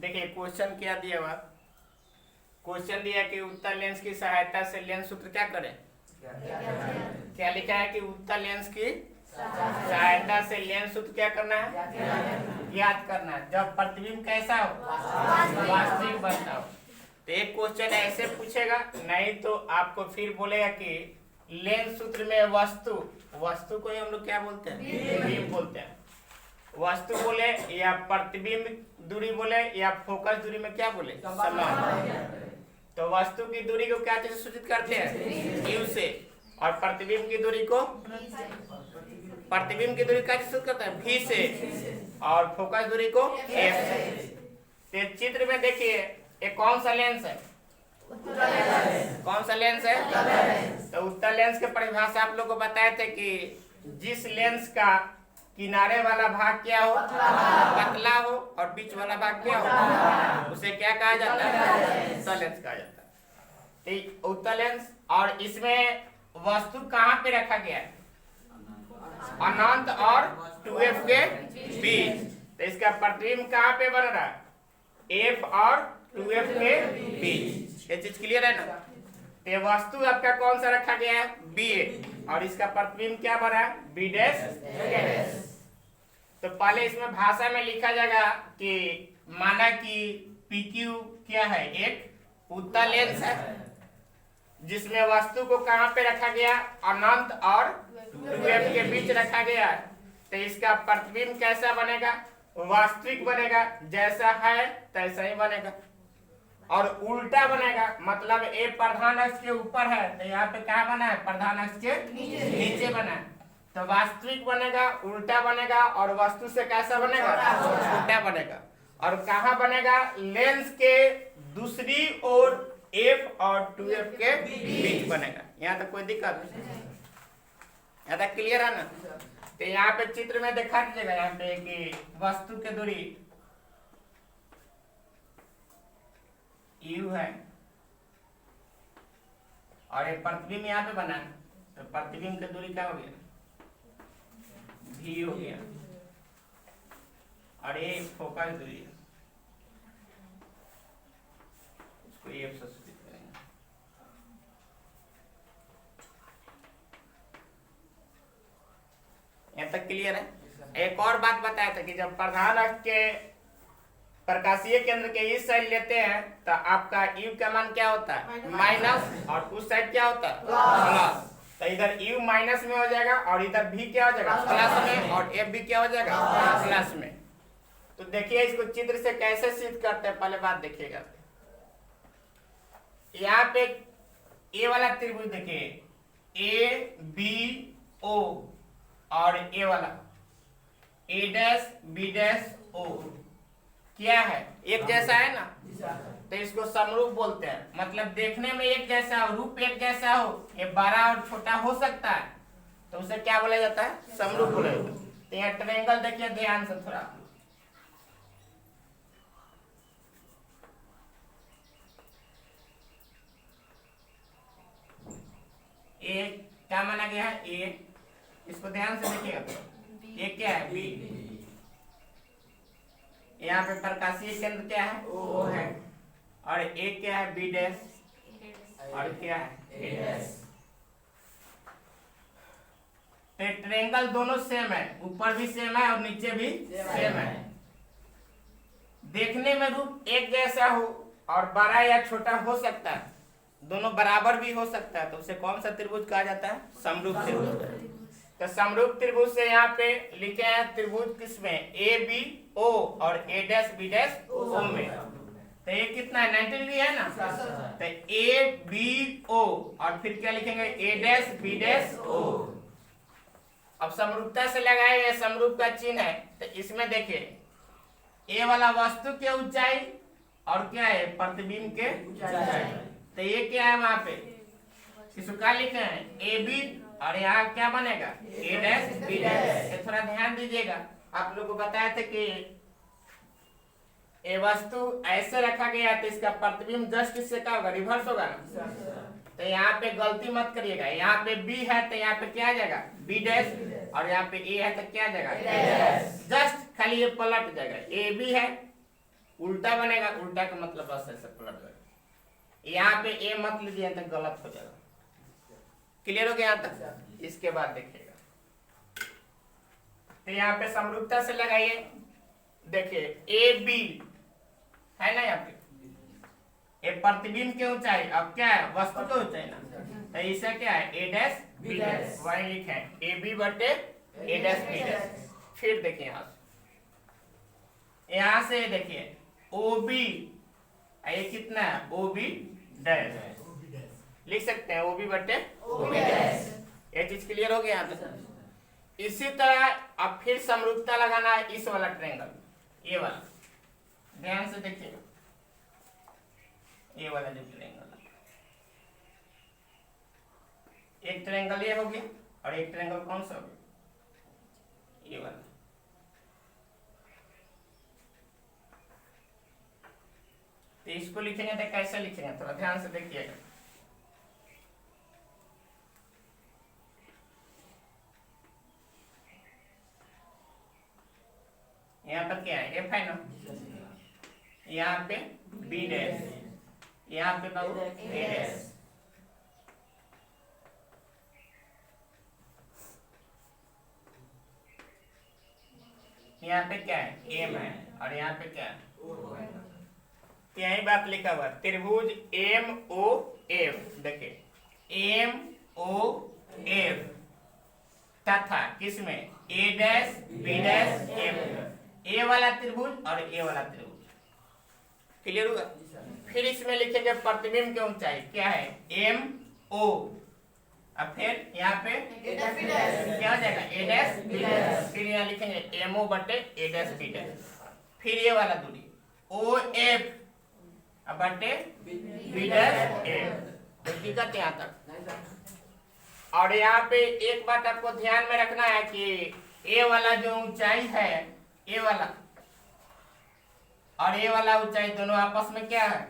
देखिए क्वेश्चन क्या दिया हुआ। क्वेश्चन दिया कि उत्तल लेंस की सहायता से लेंस सूत्र क्या करें। क्या लिखा है कि उत्तल लेंस की सहायता से लेंस सूत्र क्या करना है, ज्ञात करना है जब प्रतिबिंब कैसा हो, वास्तविक बनता हो। तो एक क्वेश्चन ऐसे पूछेगा, नहीं तो आपको फिर बोलेगा कि लेंस सूत्र में वस्तु को ही हम लोग क्या बोलते हैं, बीम बोलते हैं। वस्तु बोले या प्रतिबिंब दूरी बोले या फोकस दूरी में क्या बोले, समान। तो वस्तु की दूरी को क्या चीज सूचित करते हैं, यू से, और प्रतिबिंब की दूरी को क्या चीज सूचित करता है, भी से, और फोकस दूरी को एफ से। तो चित्र में देखिए ये कौन सा लेंस है, कौन सा लेंस है, तो उत्तल लेंस के परिभाषा आप लोग को बताए थे कि जिस लेंस का किनारे वाला भाग क्या हो, पतला हो, और बीच वाला भाग क्या हो, उसे क्या कहा जाता है, उत्तल लेंस कहा जाता है। तो उत्तल लेंस, और इसमें वस्तु कहाँ पे रखा गया है, अनंत और 2f के बीच। तो इसका प्रतिबिंब कहाँ पे बन रहा है, f और 2f के बीच। ये चीज क्लियर है ना। ये वस्तु आपका कौन सा रखा गया है, BA, और इसका प्रतिबिंब क्या बना है, B'। तो पहले इसमें भाषा में लिखा जाएगा कि माना कि PQ क्या है, एक उत्तल लेंस है जिसमें वस्तु को कहाँ पे रखा गया, अनंत और 2f के बीच रखा गया है। तो इसका प्रतिबिंब कैसा बनेगा, वास्तविक बनेगा, जैसा है तैसा ही बनेगा, और उल्टा बनेगा। मतलब ए प्रधान अक्ष के ऊपर है तो यहाँ पे क्या बना है, प्रधान अक्ष के नीचे बना है। तो वास्तविक बनेगा, उल्टा बनेगा, और वस्तु से कैसा बनेगा, उल्टा बनेगा। और कहाँ बनेगा, लेंस के दूसरी ओर f और 2f के बीच बनेगा। यहाँ तक कोई दिक्कत नहीं, यहाँ तक क्लियर है ना। तो यहाँ पे चित्र में दिखा दीजिएगा, यहाँ पे कि वस्तु के दूरी u है और ये प्रतिबिंब यहाँ पे बना है, तो प्रतिबिंब की दूरी क्या हो गया, v हो गया, और ये फोकस दूरी है, इसको f से सूचित करेंगे। यहाँ तक क्लियर है। एक और बात बताया था कि जब प्रधान अक्ष के प्रकाशीय केंद्र के इस साइड लेते हैं तो आपका u का मान क्या होता है, माइनस, और उस साइड क्या होता है, प्लस। तो इधर u माइनस में हो जाएगा और इधर भी क्या हो जाएगा, प्लस में, और f भी क्या हो जाएगा, प्लस में। तो देखिए इसको चित्र से कैसे सिद्ध करते हैं, पहले बात देखिएगा। यहाँ पे ए वाला त्रिभुज देखिए, ABO, और ए वाला A', B', O क्या है, एक जैसा है ना, तो इसको समरूप बोलते हैं। मतलब देखने में एक जैसा हो, रूप एक जैसा हो, ये बड़ा और छोटा हो सकता है, तो उसे क्या बोला जाता है, समरूप बोला जाता है। तो यहाँ ट्रायंगल देखिए ध्यान से थोड़ा, ए क्या माना गया है, ए, इसको ध्यान से देखिएगा, ये क्या है, बी। यहाँ पे प्रकाशीय केंद्र क्या है, O है, और ए क्या है, B', और क्या है, A'। तो ट्रायंगल दोनों सेम है, ऊपर भी सेम है और नीचे भी सेम है। देखने में रूप एक जैसा हो और बड़ा या छोटा हो सकता है, दोनों बराबर भी हो सकता है, तो उसे कौन सा त्रिभुज कहा जाता है, समरूप त्रिभुज। तो समरूप त्रिभुज से यहाँ पे लिखे हैं त्रिभुज किसमें, ABO और A', B', O में। तो ये कितना है, 90 डिग्री है ना। तो ABO और फिर क्या लिखेंगे, A', B', O। अब समरूपता से लगाए गए समरूप का चिन्ह है। तो इसमें देखिए ए वाला वस्तु की ऊंचाई और क्या है, प्रतिबिंब के ऊंचाई। तो ये क्या है, वहां पे इसको क्या लिखे हैं, AB, और यहाँ क्या बनेगा, A', B'। थोड़ा ध्यान दीजिएगा, आप लोग को बताया था कि ये वस्तु ऐसे रखा गया तो इसका प्रतिबिंब जस्ट इससे क्या होगा, रिवर्स होगा ना। तो यहाँ पे गलती मत करिएगा, यहाँ पे B है तो यहाँ पे क्या आ जाएगा, B', और यहाँ पे A है तो क्या आ जाएगा, जस्ट खाली ये पलट जाएगा। AB है उल्टा बनेगा, उल्टा का मतलब बस ऐसे पलट गए। यहाँ पे ए मत लीजिए तो गलत हो जाएगा। क्लियर हो गया यहाँ तक? इसके बाद देखिएगा तो यहाँ पे समरूपता से लगाइए। देखिए ए बी है ना, यहाँ पे ए प्रतिबिंब की ऊंचाई, अब क्या है वस्तु की ऊंचाई ना, तो इसे क्या है ए डैश बी डैश, वही लिखे ए बी बटे ए डैश बी डैश। फिर देखिए यहाँ से देखिए ओ बी, ये कितना है ओ बी डैश, लिख सकते हैं ओ बी बटे ओ बी डैश। ये चीज क्लियर हो गया यहाँ पे। इसी तरह अब फिर समरूपता लगाना है इस वाला ट्रायंगल, ये वाला ध्यान से देखिएगा, ये वाला जो ट्रायंगल, एक ट्रायंगल ये हो गया और एक ट्रायंगल कौन सा हो गया, ये वाला। तो इसको लिखेंगे तो कैसे लिखेंगे, थोड़ा ध्यान से देखिएगा। यहाँ पर क्या है एफ है ना, यहाँ पे बी डैश, यहाँ पे बाबू ए डैश। यहाँ पे क्या है एम है और यहाँ पे क्या है, यही बात लिखा हुआ त्रिभुज एम ओ एफ। देखिए एम ओ एफ तथा किसमें ए डैश बी डैश एम, ए वाला त्रिभुज और ए वाला त्रिभुज। क्लियर हुआ? फिर इसमें लिखेंगे प्रतिबिंब की ऊंचाई क्या है एम ओ, अब फिर यहाँ पे क्या हो जाएगा ए डैश बी डैश, फिर यहाँ लिखेंगे एम ओ बटे ए डैश बी डैश। फिर ये वाला दूरी ओ एफ बटे बी डैश एफ। तो दिक्कत यहाँ तक। और यहाँ पे एक बात आपको ध्यान में रखना है कि ए वाला जो ऊंचाई है, ए वाला और ए वाला ऊंचाई दोनों आपस में क्या है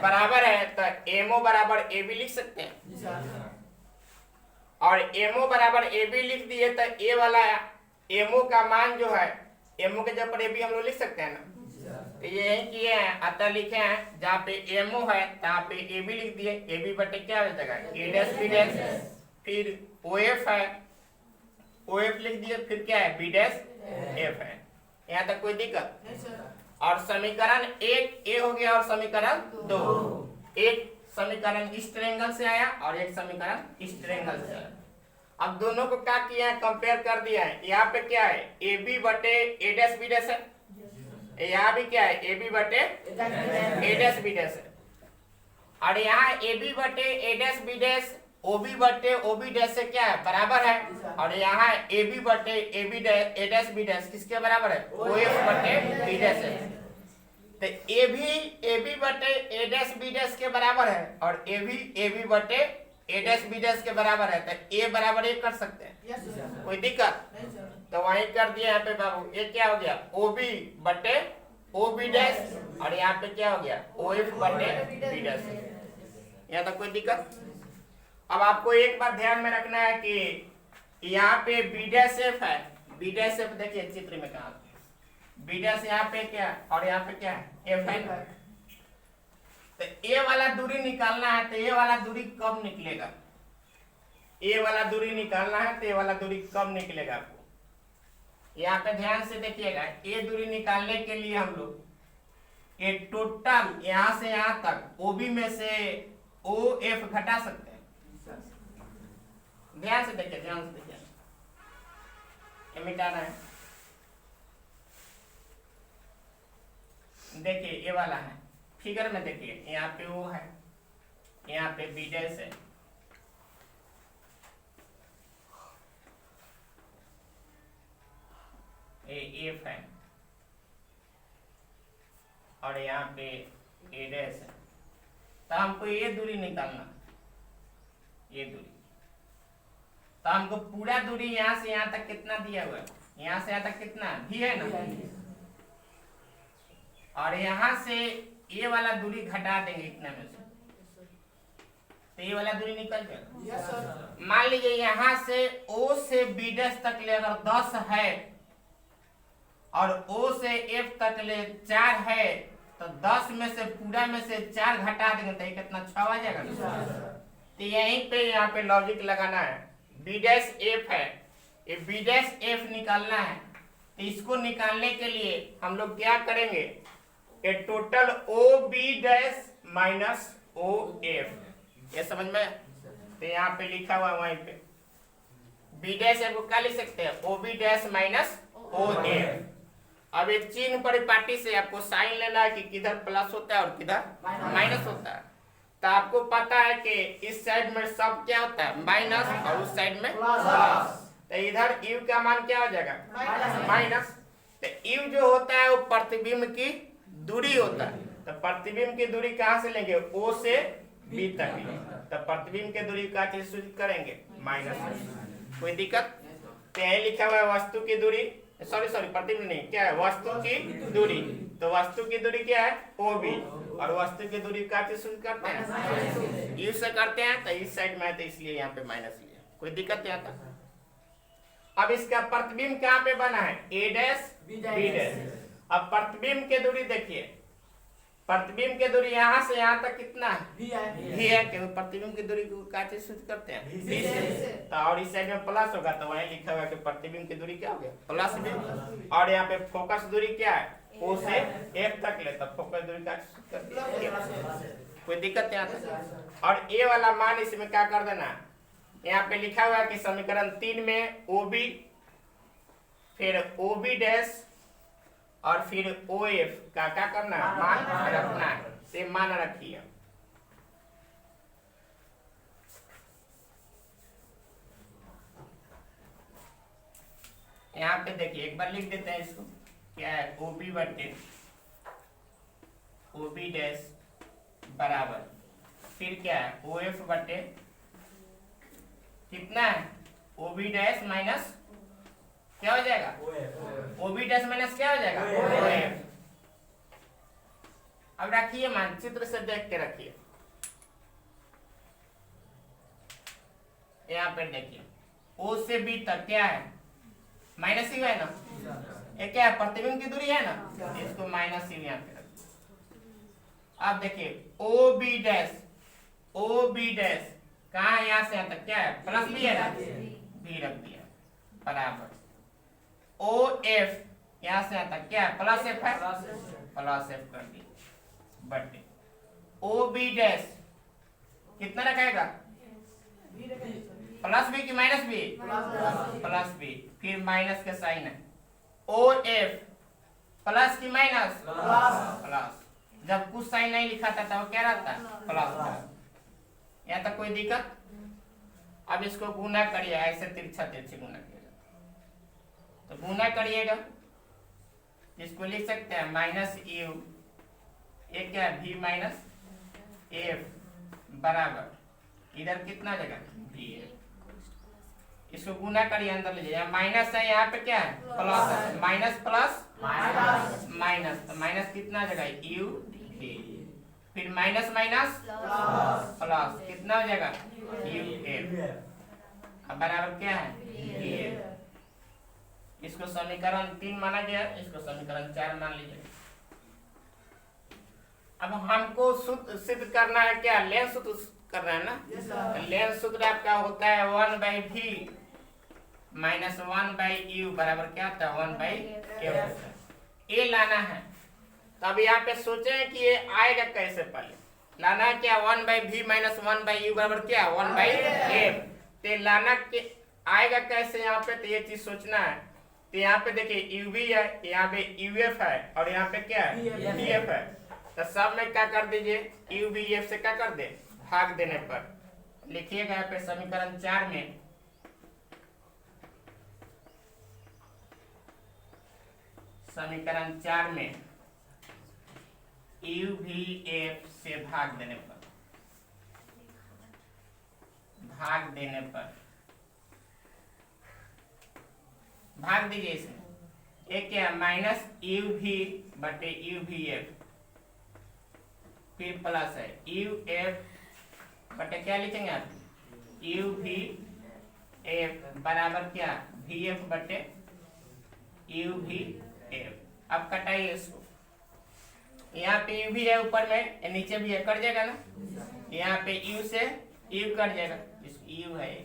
बराबर है। तो एमओ बराबर ए बी लिख सकते हैं, और एमओ बराबर ए बी लिख दिए तो ए वाला एमओ का मान जो है, एमओ के जगह पर ए बी हम लोग लिख सकते हैं ना, तो ये यही किए हैं, अतः लिखे हैं जहाँ पे एमओ है तहाँ पे ए बी लिख दिए, ए बी बटे क्या हो जाएगा ए डैश बी डैश। फिर ओ एफ है, ओ एफ लिख दिए, फिर क्या है बी डैश एफ है। यहाँ तक कोई दिक्कत? और समीकरण एक ए हो गया और समीकरण दो, एक समीकरण इस ट्रायंगल से आया और एक समीकरण इस ट्रायंगल से आया। अब दोनों को क्या किया है कंपेयर कर दिया है। यहाँ पे क्या है ए बी बटे ए डैश बी डैश है, यहाँ भी क्या है ए बी बटे ए डैश बी डैश है, और यहाँ ए बी बटे A dash B dash O B बटे ओ बी डैश से क्या है बराबर है, और यहाँ ए बी बटे A B dash A dash B dash किसके बराबर है ओ एफ बटे बी डैश है। तो ए बी बटे ए डैश बी डैश के बराबर है और ए बी बटे ए डैश बी डैश के बराबर है, तो ए बराबर ए कर सकते हैं, कोई दिक्कत? तो वही कर दिया यहाँ पे बाबू, ये क्या हो गया ओ बी बटे ओ बी डैश, और यहाँ पे क्या हो गया ओ एफ बटे बी डैश। यहाँ तक कोई दिक्कत? अब आपको एक बात ध्यान में रखना है कि यहाँ पे बी डैश एफ है, बी डैश एफ देखिए चित्र में कहा, बी डैश यहाँ पे क्या है और यहाँ पे क्या है एफ है। तो ए वाला दूरी निकालना है, तो ए वाला दूरी कब निकलेगा, ए वाला दूरी निकालना है तो ए वाला दूरी कब निकलेगा आपको यहाँ पे ध्यान से देखिएगा। ए दूरी निकालने के लिए हम लोग ये टोटल यहाँ से यहाँ तक ओबी में से ओ एफ घटा सकते हैं। ध्यान से देखिए, ध्यान से देखिए, ये मिटाना है। देखिए ये वाला है फिगर में, देखिए यहाँ पे ओ है, यहाँ पे बी डैश है, ए एफ है, और यहाँ पे ए डैश है। तो हमको ये दूरी निकालना, ये दूरी, तो हमको पूरा दूरी यहाँ से यहाँ तक कितना दिया हुआ है, यहाँ से यहाँ तक कितना भी है ना, और यहाँ से ये वाला दूरी घटा देंगे इतना में से, तो ये वाला दूरी निकल जाएगा। मान लीजिए यहाँ से ओ से बी डैश तक ले अगर 10 है और O से F तक ले 4 है, तो 10 में से पूरा में से 4 घटा देंगे तो ये कितना 6 आ जाएगा। तो यहीं पे यहाँ पे लॉजिक लगाना है। B डैश F है, ये B डैश F निकालना है, तो इसको निकालने के लिए हम लोग क्या करेंगे, ये total OB dash minus OF, ये समझ में। तो यहाँ पे लिखा हुआ है वहीं पे B डैश F को क्या लिख सकते हैं, OB डैश माइनस OF। अब एक चिन्ह परिपाटी से आपको साइन लेना है कि किधर प्लस होता है और किधर माइनस होता है। तो आपको पता है कि इस साइड में सब क्या होता है माइनस और उस साइड में प्लस, तो इधर U का मान क्या हो जाएगा माइनस। तो U जो होता है वो प्रतिबिंब की दूरी होता है, तो प्रतिबिंब की दूरी कहाँ से लेंगे, O से B तक लेंगे, तो प्रतिबिंब की दूरी का चीज सूचित करेंगे माइनस। कोई दिक्कत, तो यही लिखा हुआ है वस्तु की दूरी, सॉरी प्रतिबिंब नहीं, क्या है वस्तु की दूरी। तो वस्तु की दूरी क्या है OB, और वस्तु की दूरी का चीज सूचित करते हैं U से करते हैं, तो इस साइड में है तो इसलिए यहाँ पे माइनस लिया। कोई दिक्कत नहीं आता। अब इसका प्रतिबिंब कहाँ पे बना है, A डैश B डैश। अब प्रतिबिंब की दूरी देखिए, प्रतिबिंब की दूरी यहाँ से यहाँ तक कितना है भी है, क्योंकि प्रतिबिंब की दूरी को क्या चीज सूचित करते हैं भी से। तो और इस साइड में प्लस होगा, तो वहीं लिखा हुआ कि प्रतिबिंब की दूरी क्या हो गया प्लस भी। और यहाँ पे फोकस दूरी क्या है, O से F तक ले, तो फोकस दूरी का सूचित करते हैं। कोई दिक्कत नहीं आता। और A वाला मान इसमें क्या कर देना, यहाँ पे लिखा हुआ है कि समीकरण 3 में OB, फिर OB डैश और फिर OF का क्या करना है मान रखना है, से मान रखिए। यहाँ पे देखिए एक बार लिख देते हैं इसको, क्या है OB बटे OB डैश बराबर, फिर क्या है OF बटे कितना है OB डैश माइनस क्या हो जाएगा OB डैश माइनस क्या हो जाएगा OF। अब रखिए मानचित्र से देख के रखिए, यहाँ पे देखिए O से B तक क्या है माइनस ही है ना, ये क्या है प्रतिबिंब की दूरी है ना, इसको माइनस ही यहाँ पे रखिए। अब देखिए OB डैश कहाँ है, यहाँ से यहाँ तक क्या है प्लस भी है ना, भी रख दिया बराबर OF यहाँ से यहाँ तक क्या है प्लस F है, प्लस F कर दिया बटे OB डैश कितना रखेगा प्लस बी की माइनस बी, प्लस बी, फिर माइनस का साइन है OF प्लस की माइनस प्लस, जब कुछ साइन नहीं लिखा था तब क्या रहता प्लस। यहाँ तक कोई दिक्कत। अब इसको गुना करिए, ऐसे तिरछा तिरछी गुना किया, तो गुना करिएगा, इसको लिख सकते हैं माइनस U, एक क्या है V माइनस F बराबर इधर कितना जगह VF, इसको गुना करिए अंदर ले जाइए, माइनस है यहाँ पे क्या है प्लस है, माइनस प्लस माइनस, तो माइनस कितना जगह U V, फिर माइनस माइनस प्लस कितना हो जाएगा UF, अब बराबर क्या है VF। इसको समीकरण 3 माना गया, इसको समीकरण 4 मान लीजिए। अब हमको सूत्र सिद्ध करना है, क्या लेंस सूत्र करना है ना। लेंस सूत्र आपका होता है 1/v माइनस 1/u बराबर क्या होता है 1/f। ये लाना है, तो अब यहाँ पे सोचे कि ये आएगा कैसे, पहले लाना है क्या 1/v माइनस 1/u बराबर क्या 1/f। तो लाना के आएगा कैसे यहाँ पे, तो ये चीज सोचना है। तो यहाँ पे देखिए uv है, यहाँ पे uf है, और यहाँ पे क्या है vf है, तो सब में क्या कर दीजिए uvf से क्या कर दे भाग देने पर लिखिएगा यहाँ पे समीकरण 4 में uvf से भाग देने पर भाग दीजिए इसमें, एक क्या माइनस uv बटे uvf, फिर प्लस है uf बटे क्या लिखेंगे आप uvf बराबर क्या vf बटे uvf। एफ। अब कटाइए इसको, यहाँ पे यू भी है ऊपर में, नीचे भी है, कट जाएगा ना। यहाँ पे यू से यू कट जाएगा, यू है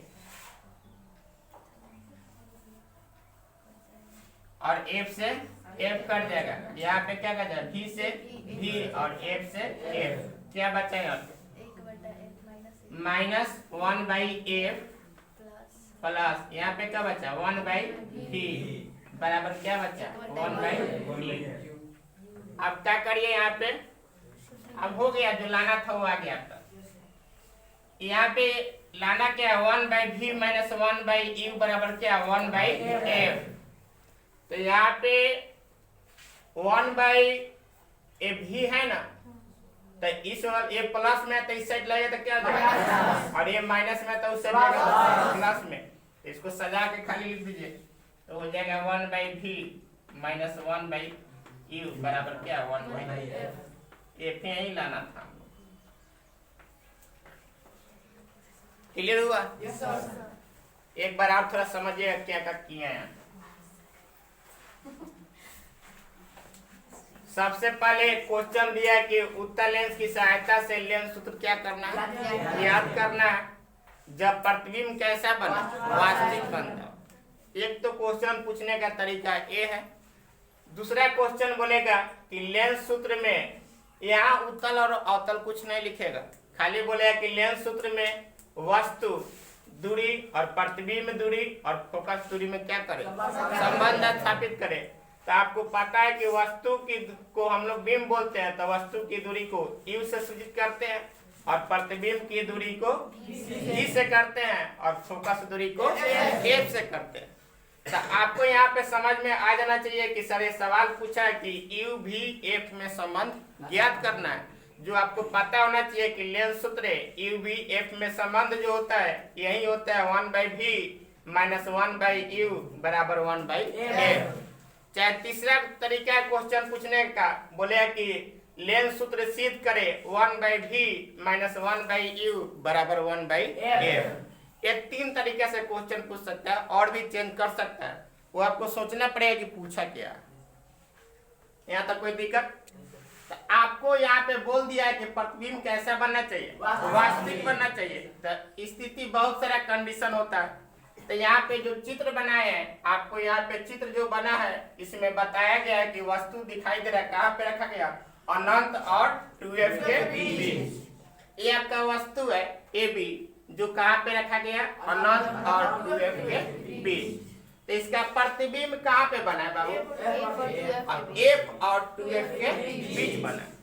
और एफ से एफ कट जाएगा। यहाँ पे क्या कट जाएगा, भी से भी और एफ से एफ। क्या बचा यहाँ पे माइनस 1/f प्लस यहाँ पे क्या बचा 1/v बराबर क्या बचा 1/v। अब क्या करिए यहाँ पे, अब हो गया जो लाना था वो आ गया आपका। यहाँ पे लाना क्या है 1/v माइनस 1/u बराबर क्या 1/f। तो यहाँ पे 1/v है ना, तो इस ये प्लस में तो इस साइड लगे तो क्या हो जाएगा, और ये माइनस में तो उस साइड लगेगा प्लस में। तो इसको सजा के खाली लिख दीजिए, तो हो जाएगा 1/v माइनस 1/u बराबर क्या 1/f। एफ यही लाना था। क्लियर हुआ? Yes sir. एक बार आप थोड़ा समझिएगा क्या क्या किए हैं। सबसे पहले क्वेश्चन दिया है कि उत्तल लेंस की सहायता से लेंस सूत्र क्या करना है, याद करना है। जब प्रतिबिंब कैसा बना, वास्तविक बनता। एक तो क्वेश्चन पूछने का तरीका ये है। दूसरा क्वेश्चन बोलेगा कि लेंस सूत्र में, यहाँ उत्तल और अवतल कुछ नहीं लिखेगा, खाली बोलेगा कि लेंस सूत्र में वस्तु दूरी और प्रतिबिंब दूरी और फोकस दूरी में क्या करे, संबंध स्थापित करे। तो आपको पता है कि वस्तु की को हम लोग बिंब बोलते हैं, तो वस्तु की दूरी को यू से सूचित करते हैं और प्रतिबिंब की दूरी को v से करते हैं और फोकस दूरी को f से करते हैं। तो आपको यहाँ पे समझ में आ जाना चाहिए कि सर ये सवाल पूछा है कि u भी f में संबंध ज्ञात करना है। जो आपको पता होना चाहिए कि लेंस सूत्र u भी f में संबंध जो होता है यही होता है 1/v माइनस 1/u बराबर 1/f। चाहे तीसरा तरीका है क्वेश्चन पूछने का, बोले कि लेंस सूत्र सिद्ध करे 1/v माइनस 1/u बराबर 1/f। ये तीन तरीके से क्वेश्चन पूछ सकता है, और भी चेंज कर सकता है, वो आपको सोचना पड़ेगा कि पूछा क्या। यहाँ तक कोई दिक्कत? तो आपको यहाँ पे बोल दिया है कि प्रतिबिंब कैसा बनना चाहिए, वास्तविक बनना चाहिए। तो स्थिति बहुत सारा कंडीशन होता है। तो यहाँ पे जो चित्र बनाए हैं, आपको यहाँ पे चित्र जो बना है इसमें बताया गया है कि वस्तु दिखाई दे रहा है, कहाँ पे रखा गया, अनंत और 2f के बीच। ये आपका वस्तु है AB जो कहाँ पे रखा गया, अनंत और 2f के बीच। तो इसका प्रतिबिंब कहाँ पे बना है बाबू, f और 2f के बीच बना है।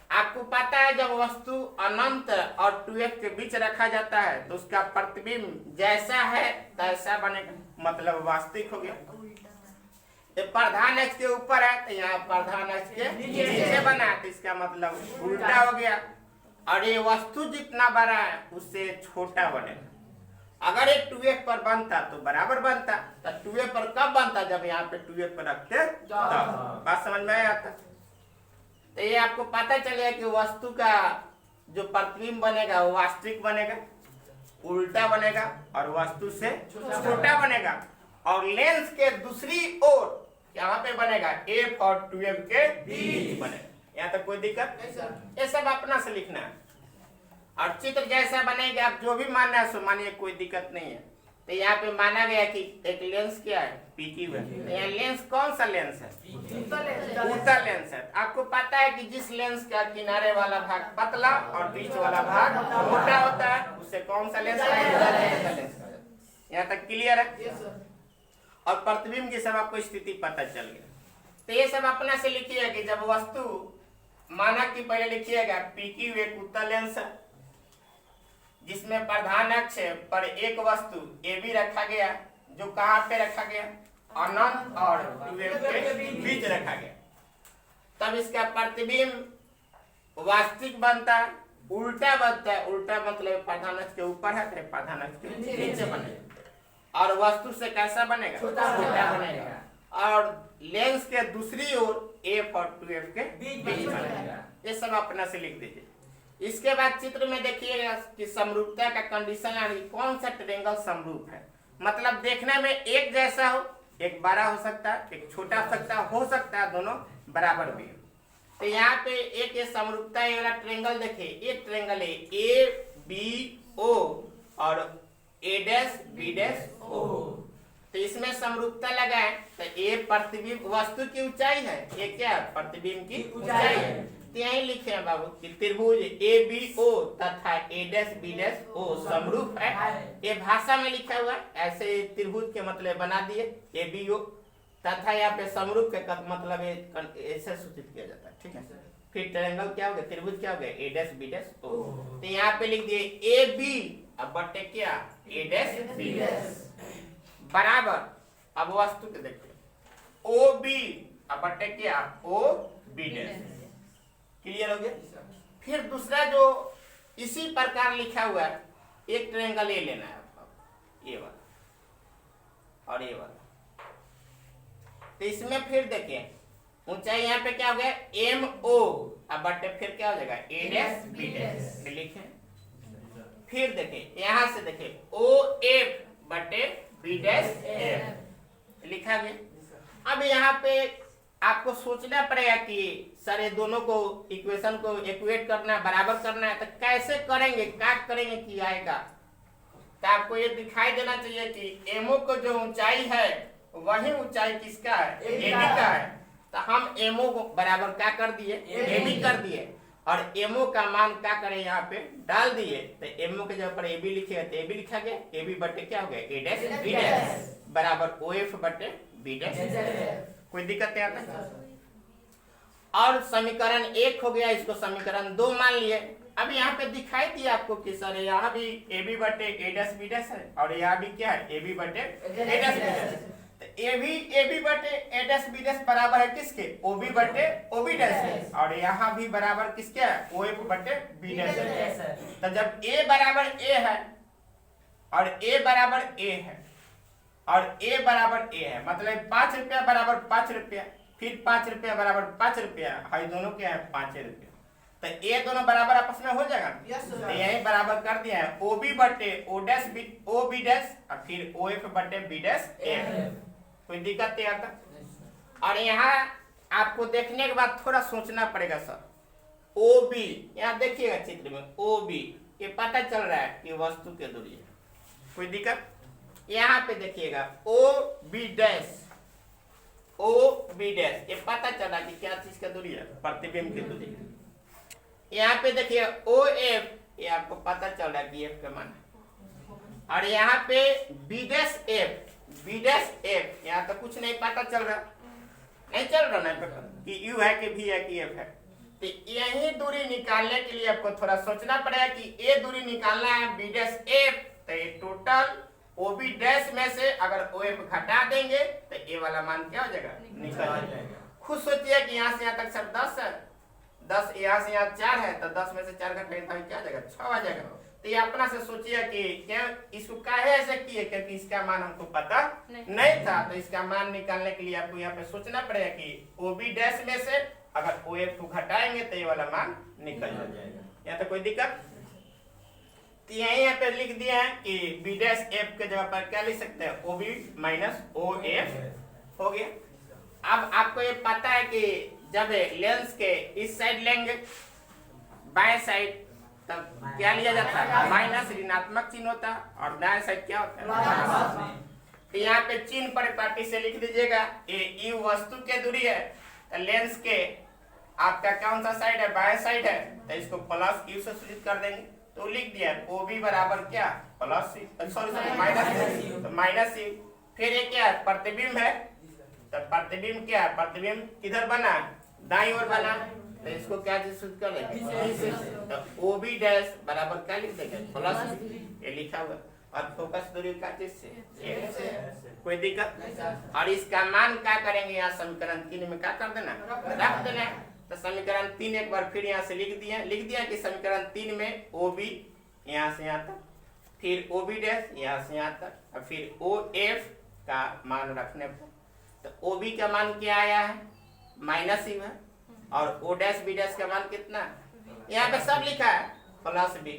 आपको पता है जब वस्तु अनंत और 2f के बीच रखा जाता है तो उसका प्रतिबिंब जैसा है तैसा बनेगा, मतलब वास्तविक हो गया। ये प्रधान अक्ष के ऊपर है तो यहाँ प्रधान अक्ष के नीचे बना है, तो इसका मतलब उल्टा हो गया। और ये वस्तु जितना बड़ा है उससे छोटा बनेगा। अगर एक 2f पर बनता तो बराबर बनता, तो 2f पर कब बनता, जब यहाँ पे 2f पर रखते तब। बात समझ में आता? तो ये आपको पता चलेगा कि वस्तु का जो प्रतिबिंब बनेगा वो वास्तविक बनेगा, उल्टा बनेगा और वस्तु से छोटा बनेगा। और लेंस के दूसरी ओर यहाँ पे बनेगा f और 2f के बीच बनेगा। यहाँ तक कोई दिक्कत? ये सब अपना से लिखना है। और चित्र जैसा बनेगा, आप जो भी मानना है सो मानिए, कोई दिक्कत नहीं है। तो यहाँ पे माना गया कि एक लेंस क्या है, PQ है। तो यहाँ लेंस कौन सा लेंस है, उत्तल लेंस है। आपको पता है कि जिस लेंस का किनारे वाला भाग पतला और बीच वाला भाग मोटा होता है उसे कौन सा लेंस है। यहाँ तक क्लियर है? और प्रतिबिंब की सब आपको स्थिति पता चल गया। तो ये सब अपना से लिखिए कि जब वस्तु माना कि पहले लिखिएगा PQ एक उत्तल लेंस है जिसमें प्रधान अक्ष पर एक वस्तु AB रखा गया, जो कहाँ पे रखा गया, अनंत और 2f के बीच रखा गया। तब इसका प्रतिबिंब वास्तविक बनता है, उल्टा बनता है। उल्टा मतलब प्रधान अक्ष के ऊपर है तो प्रधान अक्ष के नीचे बनेगा। और वस्तु से कैसा बनेगा, छोटा बनेगा। और लेंस के दूसरी ओर f और 2f के बीच बनेगा। ये सब अपना से लिख दीजिए। इसके बाद चित्र में देखिएगा कि समरूपता का कंडीशन यानी कौन सा ट्रायंगल समरूप है, मतलब देखने में एक जैसा हो एक बड़ा हो सकता है, एक छोटा हो सकता है, दोनों बराबर भी। तो यहाँ पे एक ये समरूपता ये वाला ट्रायंगल देखिए, एक ट्रायंगल है ए बी ओ और ए डैश बी डैश ओ। तो इसमें समरूपता लगाए तो ए प्रतिबिंब वस्तु की ऊंचाई है, ये क्या प्रतिबिंब की ऊंचाई है। तो यही लिखे हैं बाबू कि त्रिभुज ए बी ओ तथा ए डैश बी डैश ओ समरूप है। ये भाषा में लिखा हुआ है, ऐसे त्रिभुज के मतलब बना दिए ए बी ओ तथा यहाँ पे समरूप के मतलब ऐसे सूचित किया जाता है, ठीक है। फिर ट्रायंगल क्या हो गया, त्रिभुज क्या हो गया ए डैश बी डैश ओ। तो यहाँ पे लिख दिए ए बी अब बटे क्या ए डैश बी डैश बराबर, अब वस्तु के देखते ओ बी अब बटे क्या ओ बी डैश। क्लियर हो गया। फिर दूसरा जो इसी प्रकार लिखा हुआ है, एक ट्रायंगल ये लेना है आपको, ये वाला और ये वाला। तो इसमें फिर देखिए ऊंचाई यहाँ पे क्या हो गया एम ओ अब बटे फिर क्या हो जाएगा ए डैश बी डैश लिखे। फिर देखिए यहाँ से देखिए ओ एफ बटे बी डैश एफ लिखा गया। अब यहाँ पे आपको सोचना पड़ेगा कि सर ये दोनों को इक्वेशन को इक्वेट करना है, बराबर करना है, तो कैसे करेंगे, क्या करेंगे कि आएगा। तो आपको ये दिखाई देना चाहिए कि एमओ को जो ऊंचाई है वही ऊंचाई किसका है एबी का है। तो हम एमओ को बराबर क्या कर दिए एबी कर दिए और एमओ का मान क्या करें यहाँ पे डाल दिए। तो एमओ के जगह पर एबी लिखे तो एबी लिखा गया, एबी बटे क्या हो गया ए डैश बी डैश बराबर ओएफ बटे बी डैश। कोई दिक्कत नहीं आता। और समीकरण 1 हो गया, इसको समीकरण 2 मान लिए। अब यहाँ पे दिखाई दिया आपको कि सर यहाँ भी ए बी बटे ए डैश बी डैश है और यहाँ भी क्या है ए बी बटे ए डैश बी डैश। तो ए बी बटे ए डैश बी डैश बराबर है किसके ओ बी बटे ओ बी डैश और यहाँ भी बराबर किसके है ओ एफ बटे बी डैश है। तो जब ए बराबर ए है और ए बराबर ए है और ए बराबर ए है, मतलब 5 रुपया बराबर 5 रुपया, फिर 5 रुपया बराबर 5 रुपया, हाई दोनों क्या है 5 रुपया। तो ए दोनों बराबर आपस में हो जाएगा। तो यही बराबर कर दिया है ओ बी बटे O dash B O B dash और फिर ओ एफ बटे बी डैश एफ। कोई दिक्कत नहीं आता। और यहाँ आपको देखने के बाद थोड़ा सोचना पड़ेगा सर ओ बी, यहाँ देखिएगा चित्र में ओ बी ये पता चल रहा है कि वस्तु की दूरी है, कोई दिक्कत। यहाँ पे देखिएगा ओ बी डैश ये पता चला कि क्या चीज का दूरी है प्रतिबिंब की दूरी। यहाँ पे देखिए ओ एफ ये आपको पता चल रहा है कि एफ का मान है। और यहाँ पे बी डैश एफ यहाँ तो कुछ नहीं पता चल रहा, नहीं चल रहा ना कि यू है कि भी है कि एफ है। तो यही दूरी निकालने के लिए आपको थोड़ा सोचना पड़ेगा कि ये दूरी निकालना है बी डैश एफ। तो ये टोटल ओ बी डैश में से अगर ओ एफ घटा देंगे तो ए वाला मान क्या हो जाएगा निकल जाएगा। खुद सोचिए कि यहाँ से यहाँ तक सर 10 है, 10 यहाँ से यहाँ 4 है, तो 10 में से 4 घटाएंगे तो क्या आ जाएगा 6 आ जाएगा। तो ये अपना से सोचिए कि क्या इसको काहे ऐसे किए, क्योंकि इसका मान हमको पता नहीं था। तो इसका मान निकालने के लिए आपको यहाँ पे सोचना पड़ेगा कि ओ बी डैश में से अगर ओ एफ को घटाएंगे तो ये वाला मान निकल जाएगा। यहाँ तो कोई दिक्कत। तो यहाँ पे लिख दिया है कि बी डैश एफ के जगह पर क्या लिख सकते हैं O B minus O F हो गया। अब आपको ये पता है कि जब लेंस के इस साइड लेंगे बाएं साइड तब क्या लिया जाता है माइनस, ऋणात्मक चिन्ह होता है और दाएं साइड क्या होता है। तो यहाँ पे चिन्ह परिपाटी से लिख दीजिएगा ये यू वस्तु के दूरी है। तो लेंस के आपका कौन सा साइड है बाएं साइड है, तो इसको प्लस यू से सूचित कर देंगे। तो लिख दिया ओ बी बराबर क्या प्लस सॉरी माइनस, तो माइनस यू। फिर ये क्या है प्रतिबिंब है, तो प्रतिबिंब क्या है प्रतिबिंब किधर बना दाईं ओर बना, तो इसको क्या सूचित कर देंगे तो ओ बी डैश बराबर क्या लिख देंगे प्लस ये लिखा हुआ। और फोकस दूरी का चीज से कोई दिक्कत। और इसका मान क्या करेंगे यहाँ समीकरण 3 में क्या कर देना रख देना। तो समीकरण 3 एक बार फिर यहाँ से लिख दिया कि समीकरण 3 में ओ बी यहाँ से यहाँ तक, फिर ओ बी डैश यहाँ से यहाँ तक और फिर ओ एफ का मान रखने पर तो ओ बी का मान क्या आया है माइनस यू है और ओ डैश बी डैश का मान कितना है यहाँ पे सब लिखा है प्लस बी।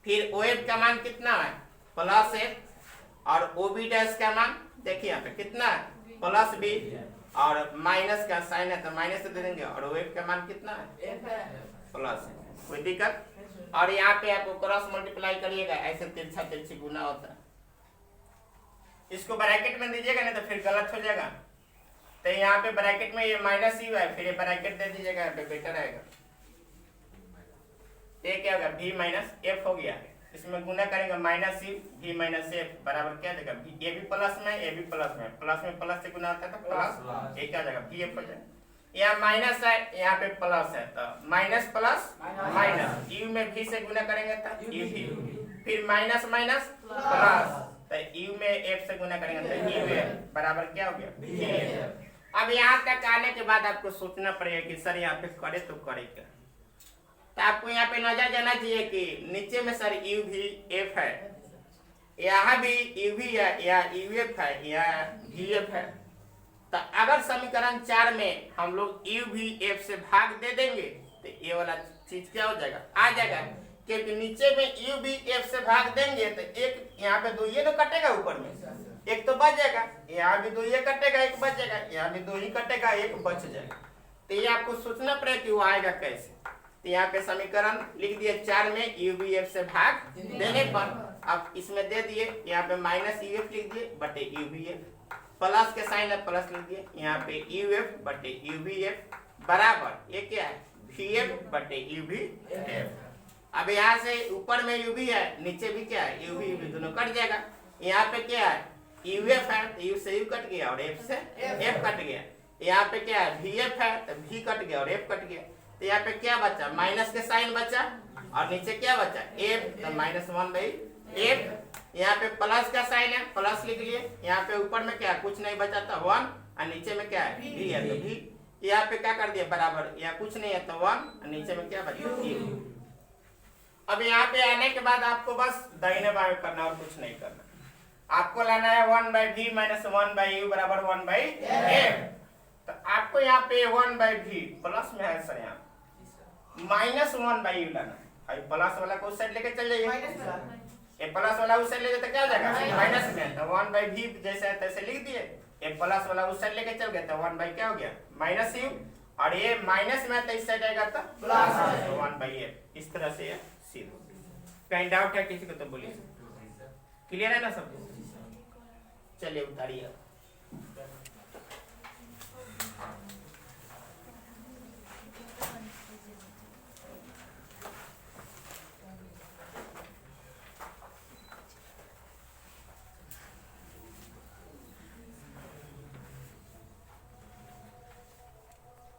फिर ओ एफ का मान कितना है प्लस एफ और ओ बी डैश का मान देखिए यहाँ पे कितना है प्लस बी और माइनस का साइन है तो माइनस दे देंगे और वेव का मान कितना है प्लस है। कोई दिक्कत? और यहाँ पे आपको क्रॉस मल्टीप्लाई करिएगा, ऐसे तिरछा तिरछी गुना होता है। इसको ब्रैकेट में दीजिएगा नहीं तो फिर गलत हो जाएगा। तो यहाँ पे ब्रैकेट में ये माइनस यू है, फिर ये ब्रैकेट दे दीजिएगा, यहाँ पे बेटर आएगा। ये क्या होगा v माइनस एफ हो गया। इसमें गुना करेंगे minus you v minus F बराबर क्या देगा ये भी प्लस में ये भी प्लस में प्लस से गुना होता है तो प्लस ये क्या जाएगा वी एफ हो जाएगा। यहाँ माइनस है यहाँ पे प्लस है तो माइनस प्लस माइनस यू में v से गुना करेंगे तो यू भी, फिर माइनस माइनस प्लस तो यू में एफ से गुना करेंगे तो यू एफ बराबर क्या हो गया वी एफ। अब यहाँ तक आने के बाद आपको सोचना पड़ेगा कि सर यहाँ पे करे तो करे क्या। तो आपको यहाँ पे नजर जाना चाहिए कि नीचे में सर यू भी एफ है, यहाँ भी यू भी है या यू एफ है या वी एफ है। तो अगर समीकरण 4 में हम लोग यू भी एफ से भाग दे देंगे तो ये वाला चीज क्या हो जाएगा आ जाएगा, क्योंकि नीचे में यू भी एफ से भाग देंगे तो एक यहाँ पे 2 ये तो कटेगा, ऊपर में एक तो बच जाएगा, यहाँ भी 2 ये कटेगा एक बच जाएगा, यहाँ भी 2 ही कटेगा एक बच जाएगा। तो ये आपको सोचना पड़ेगा कि वो आएगा कैसे। तो यहाँ पे समीकरण लिख दिए 4 में यू बी एफ से भाग देने पर, अब इसमें दे दिए यहाँ पे माइनस यू एफ लिख दिए बटे यू बी एफ, प्लस के साइन है प्लस लिख दिए, यहाँ पे यू एफ बटे यू बी एफ बराबर ये क्या है वी एफ बटे यू बी एफ। अब यहाँ से ऊपर में यू बी है नीचे भी क्या है यू बी दोनों कट जाएगा। यहाँ पे क्या है यू एफ है तो यू से यू कट गया और एफ से एफ कट गया। यहाँ पे क्या है वी एफ है तो वी कट गया और एफ कट गया। तो यहाँ पे क्या बचा माइनस के साइन बचा और नीचे क्या बचा एफ तो माइनस 1/एफ। यहाँ पे प्लस का साइन है प्लस लिख लिए, यहाँ पे ऊपर में क्या कुछ नहीं बचा था 1 और नीचे में क्या है वी है तो वी, यहाँ पे क्या कर दिया बराबर यहाँ कुछ नहीं है तो 1 और नीचे में क्या बचा यू। अब यहाँ पे आने के बाद आपको बस दाहिने बाएं करना और कुछ नहीं करना। आपको लाना है 1/v माइनस 1/u बराबर 1/f। तो आपको यहाँ पे 1/v प्लस में है सर यहाँ माइनस 1/u लाना है। प्लस वाला को उस साइड लेके चल जाइए, ये प्लस वाला उस साइड ले जाए तो क्या हो जाएगा माइनस में, तो 1/v जैसे है तैसे लिख दिए। ये प्लस वाला उस साइड लेके चल गया तो 1 क्या हो गया माइनस u और ये माइनस में तो इस साइड आएगा तो प्लस 1/f। इस तरह से सीधा। कहीं डाउट है किसी को तो बोलिए, क्लियर है ना सब? चलिए उतारिए।